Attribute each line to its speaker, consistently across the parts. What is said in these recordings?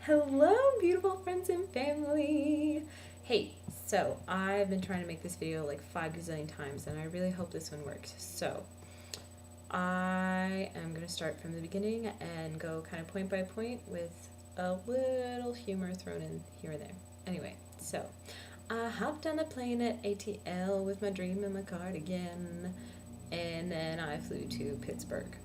Speaker 1: Hello, beautiful friends and family. Hey, so I've been trying to make this video like 5 gazillion times, and I really hope this one works. So I am going to start from the beginning and go kind of point by point with a little humor thrown in here and there. Anyway, so I hopped on a plane at ATL with my dream and my cardigan, and then I flew to Pittsburgh.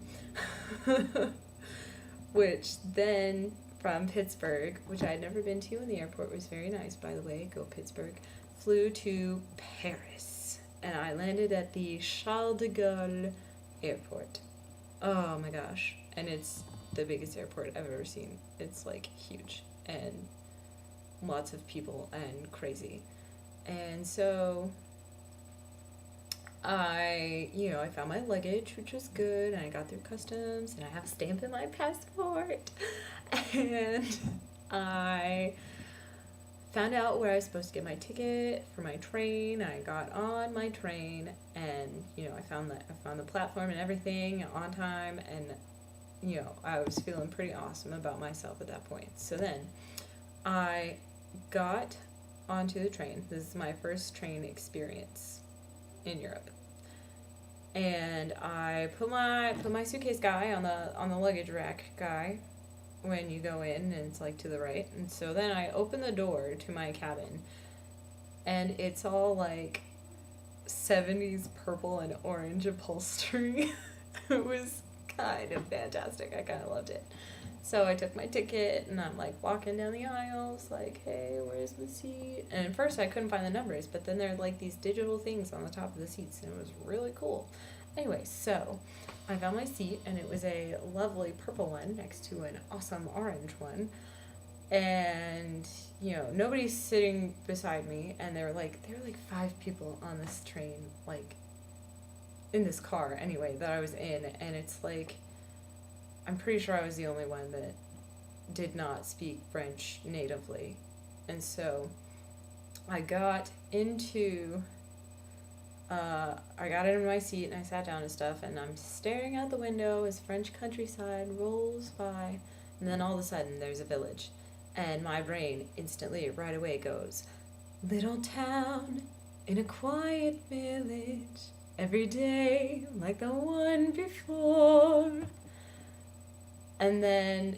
Speaker 1: Which then from Pittsburgh, which I had never been to, and the airport was very nice, by the way, go Pittsburgh, flew to Paris. And I landed at the Charles de Gaulle airport. Oh my gosh. And it's the biggest airport I've ever seen. It's like huge and lots of people and crazy. And so I found my luggage, which was good, and I got through customs, and I have a stamp in my passport. And I found out where I was supposed to get my ticket for my train. I got on my train, and I found the platform and everything on time, and I was feeling pretty awesome about myself at that point. So then I got onto the train. This is my first train experience in Europe. And I put my suitcase guy on the luggage rack guy when you go in, and it's like to the right. And so then I open the door to my cabin, and it's all like 70s purple and orange upholstery. It was kind of fantastic. I kind of loved it. So I took my ticket, and I'm like walking down the aisles like, hey, where's the seat? And at first I couldn't find the numbers, but then there are like these digital things on the top of the seats, and it was really cool. Anyway, so I found my seat, and it was a lovely purple one next to an awesome orange one. And nobody's sitting beside me, and there were like 5 people on this train, like in this car anyway that I was in, and it's like I'm pretty sure I was the only one that did not speak French natively. And so I got into my seat, and I sat down and stuff, and I'm staring out the window as French countryside rolls by, and then all of a sudden there's a village, and my brain instantly right away goes, little town in a quiet village, every day like the one before. And then,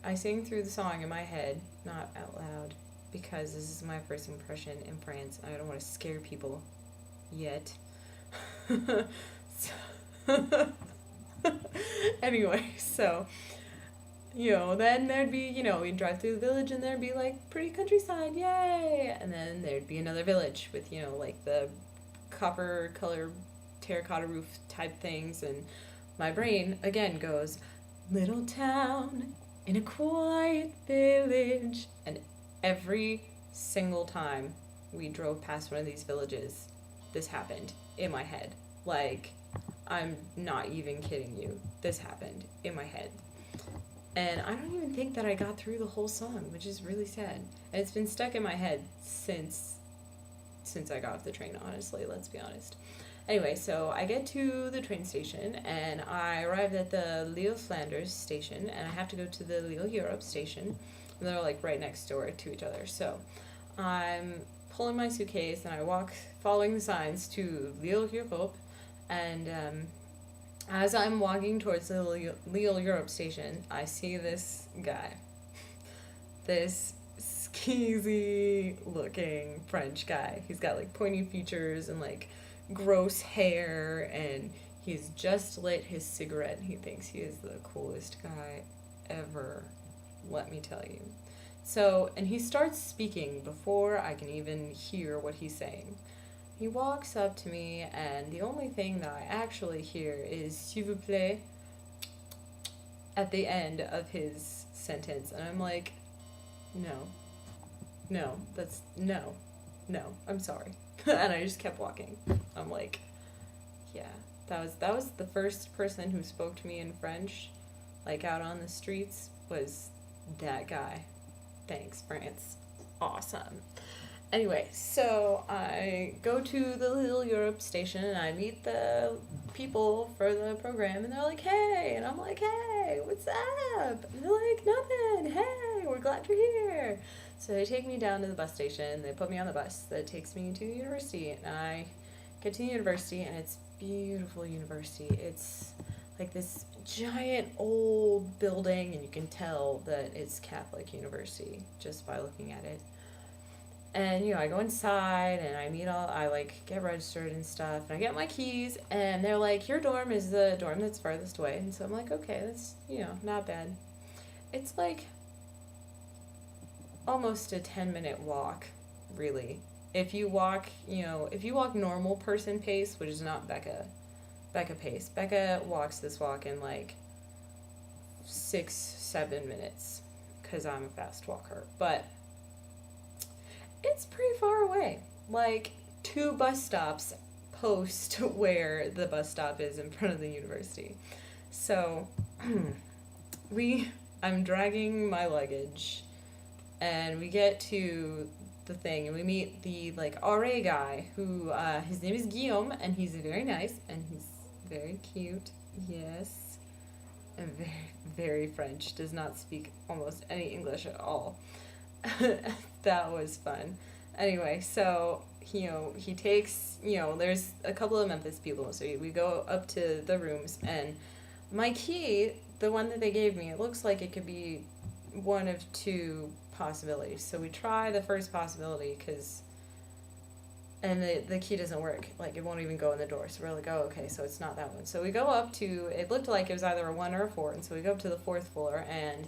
Speaker 1: I sing through the song in my head, not out loud, because this is my first impression in France, and I don't want to scare people yet. Anyway, so, then there'd be, we'd drive through the village, and there'd be, like, pretty countryside, yay! And then there'd be another village with, like, the copper color terracotta roof type things, and my brain, again, goes, little town in a quiet village. And every single time we drove past one of these villages, this happened in my head. Like, I'm not even kidding you. This happened in my head. And I don't even think that I got through the whole song, which is really sad. And it's been stuck in my head since I got off the train, honestly, let's be honest. Anyway, so I get to the train station, and I arrived at the Lille Flanders station, and I have to go to the Lille Europe station, and they're like right next door to each other. So I'm pulling my suitcase, and I walk following the signs to Lille Europe, and as I'm walking towards the Lille Europe station, I see this guy, this skeezy looking French guy. He's got like pointy features and like gross hair, and he's just lit his cigarette, and he thinks he is the coolest guy ever, let me tell you. So, and he starts speaking before I can even hear what he's saying. He walks up to me, and the only thing that I actually hear is s'il vous plaît at the end of his sentence, and I'm like, no, I'm sorry. And I just kept walking. I'm like, yeah, that was the first person who spoke to me in French, like out on the streets, was that guy. Thanks, France. Awesome. Anyway, so I go to the Lille Europe station, and I meet the people for the program, and they're like, hey, and I'm like, hey, what's up? And they're like, nothing, hey, we're glad So they take me down to the bus station, they put me on the bus that takes me to university, and I get to the university, and it's beautiful university. It's like this giant old building, and you can tell that it's Catholic university just by looking at it. And I go inside and I like get registered and stuff, and I get my keys, and they're like, your dorm is the dorm that's farthest away. And so I'm like, okay, that's not bad. It's like almost a 10-minute walk, really. If you walk normal person pace, which is not Becca pace. Becca walks this walk in like 6-7 minutes because I'm a fast walker, but it's pretty far away, like 2 bus stops post where the bus stop is in front of the university. So I'm dragging my luggage, and we get to the thing, and we meet the like RA guy who his name is Guillaume, and he's very nice, and he's very cute. Yes, and very, very French. Does not speak almost any English at all. That was fun. Anyway, so he takes, there's a couple of Memphis people, so we go up to the rooms, and my key, the one that they gave me, it looks like it could be one of 2 possibilities. So we try the first possibility, and the key doesn't work, like it won't even go in the door. So we're like, oh, okay, so it's not that one. So we go up to, it looked like it was either a 1 or a 4, and so we go up to the 4th floor, and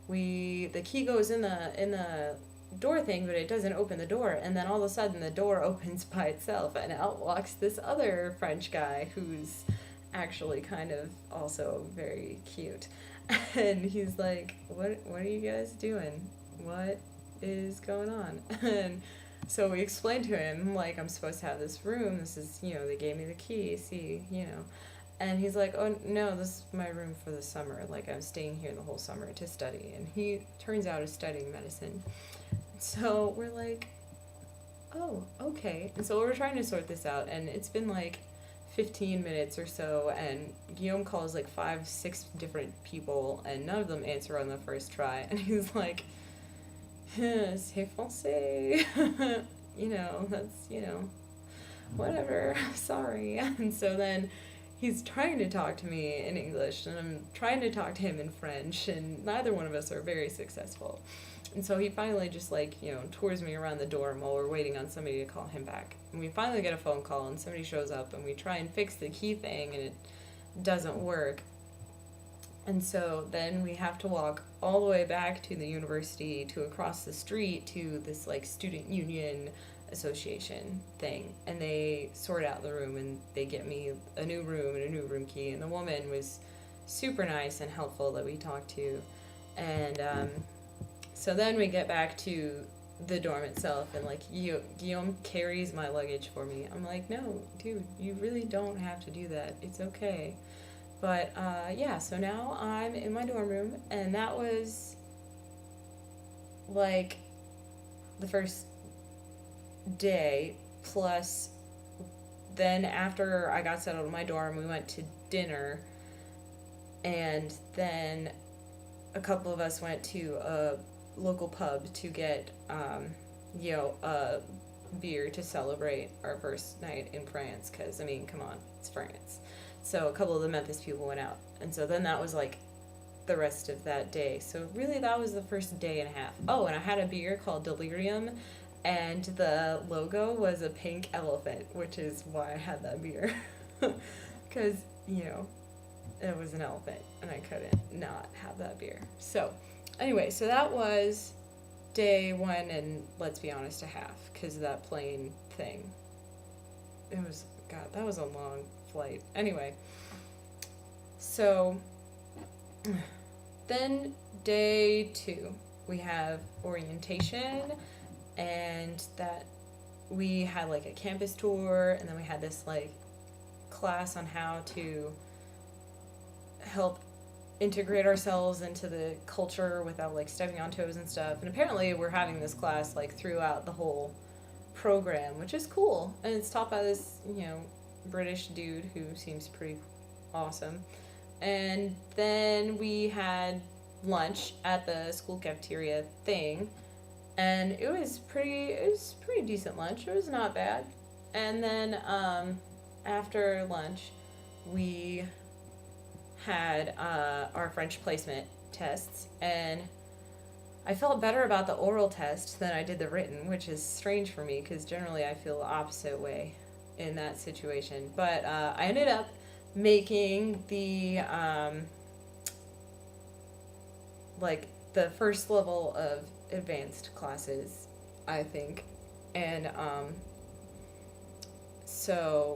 Speaker 1: the key goes in the door thing, but it doesn't open the door, and then all of a sudden the door opens by itself, and out walks this other French guy who's actually kind of also very cute. And he's like, what are you guys doing? What is going on? And so we explained to him, like, I'm supposed to have this room, this is, they gave me the key, see, and he's like, oh, no, this is my room for the summer. Like, I'm staying here the whole summer to study. And he turns out is studying medicine. So we're like, oh, okay. And so we're trying to sort this out. And it's been like 15 minutes or so. And Guillaume calls like 5-6 different people. And none of them answer on the first try. And he's like, c'est français. That's, whatever. Sorry. And so then he's trying to talk to me in English, and I'm trying to talk to him in French, and neither one of us are very successful. And so he finally just tours me around the dorm while we're waiting on somebody to call him back. And we finally get a phone call, and somebody shows up, and we try and fix the key thing, and it doesn't work. And so then we have to walk all the way back to the university, to across the street to this like student union association thing, and they sort out the room, and they get me a new room and a new room key, and the woman was super nice and helpful that we talked to. And so then we get back to the dorm itself, and like Guillaume carries my luggage for me. I'm like, no, dude, you really don't have to do that, it's okay. But yeah, so now I'm in my dorm room, and that was like the first day, plus then after I got settled in my dorm, we went to dinner, and then a couple of us went to a local pub to get a beer to celebrate our first night in France, because come on, it's France. So a couple of the Memphis people went out, and so then that was like the rest of that day. So really that was the first day and a half. Oh, and I had a beer called Delirium, and the logo was a pink elephant, which is why I had that beer. Because, it was an elephant, and I couldn't not have that beer. So, anyway, so that was day 1, and let's be honest, a half, because of that plane thing. It was, God, that was a long flight. Anyway, so then day 2, we have orientation, and that we had like a campus tour, and then we had this like class on how to help integrate ourselves into the culture without like stepping on toes and stuff. And apparently we're having this class like throughout the whole program, which is cool, and it's taught by this British dude who seems pretty awesome. And then we had lunch at the school cafeteria thing, and it was pretty decent lunch. It was not bad. And then after lunch, we had our French placement tests, and I felt better about the oral test than I did the written, which is strange for me because generally I feel the opposite way in that situation. But I ended up making the like the first level of advanced classes, I think, and so